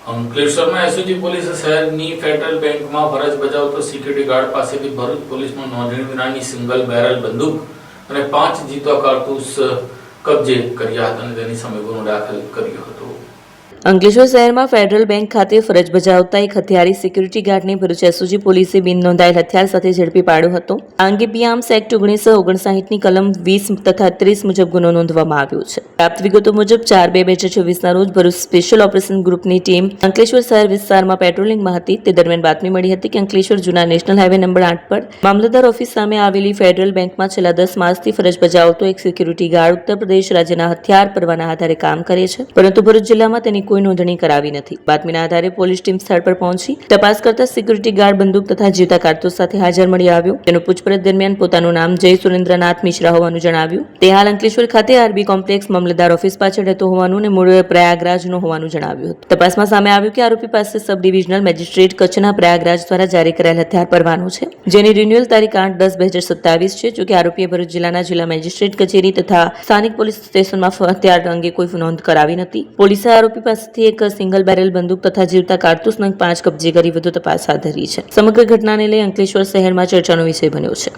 અંકલેશ્વરમાં એસઓજી પોલીસે શહેરની ફેડરલ બેંકમાં ફરજ બજાવતો સિક્યુરિટી ગાર્ડ પાસેથી ભરૂચ પોલીસમાં નોંધણી વિનાની સિંગલ બેરલ બંદૂક અને 5 જીતો કારતૂસ કબજે કર્યા હતા અને તેની સામે ગુનો દાખલ કર્યો હતો। અંકલેશ્વર શહેરમાં ફેડરલ બેંક ખાતે ફરજ બજાવતા એક હથિયારી સિક્યુરિટી ગાર્ડને ભરૂચ એસઓજી પોલીસે બિન નોંધાયેલ હથિયાર સાથે ઝડપી પાડ્યો હતો। આ અંગે પીઆર્મ્સ એક્ટ 1959ની કલમ 20 તથા 30 મુજબ ગુનો નોંધવામાં આવ્યો છે। પ્રાપ્ત વિગતો મુજબ 4/2/2024ના રોજ ભરૂચ સ્પેશિયલ ઓપરેશન ગ્રુપની ટીમ અંકલેશ્વર શહેર વિસ્તારમાં પેટ્રોલિંગમાં હતી। તે દરમિયાન બાતમી મળી હતી કે અંકલેશ્વર જૂના નેશનલ હાઈવે નંબર 8 પર મામલતદાર ઓફિસ સામે આવેલી ફેડરલ બેંકમાં છેલ્લા 10 માસથી ફરજ બજાવતો એક સિક્યુરિટી ગાર્ડ ઉત્તર પ્રદેશ રાજ્યના હથિયાર પરવાના આધારે કામ કરે છે, પરંતુ ભરૂચ જિલ્લામાં તેની કોઈ નોંધણી કરાવી નથી। બાતમીના આધારે પોલીસ ટીમ સ્થળ પર પહોંચી તપાસ કરતા સિક્યુરિટી ગાર્ડ બંદૂક તથા જીવતા કારતૂસ સાથે હાજર મળી આવ્યો। તેનું પૂછપરછ દરમિયાન પોતાનું નામ જય સુરેન્દ્રનાથ મિશ્રા હોવાનું જણાવ્યું। તે હાલ અંકલેશ્વર ખાતે આરબી કોમ્પ્લેક્સ મામલતદાર ઓફિસ પાછળ રહેતો હોવાનું અને મૂળ પ્રયાગરાજનો હોવાનું જણાવ્યું હતું। તપાસમાં સામે આવ્યું કે આરોપી પાસે સબ ડિવિઝનલ મેજિસ્ટ્રેટ કચ્છના પ્રયાગરાજ દ્વારા જારી કરાયેલ હથિયાર પરવાનો છે, જેની રિન્યુઅલ તારીખ 8/10/2027 છે। જોકે આરોપીએ ભરૂચ જિલ્લાના જિલ્લા મેજિસ્ટ્રેટ કચેરી તથા સ્થાનિક પોલીસ સ્ટેશનમાં હથિયાર અંગે કોઈ નોંધ કરાવી નથી। પોલીસે આરોપી પાસેથી એક સિંગલ બેરલ બંદૂક તથા જીવતા કારતૂસ નંગ 5 કબજે કરી વધુ તપાસ હાથ ધરી છે। સમગ્ર ઘટનાને લઈ અંકલેશ્વર શહેરમાં ચર્ચાનો વિષય બન્યો છે।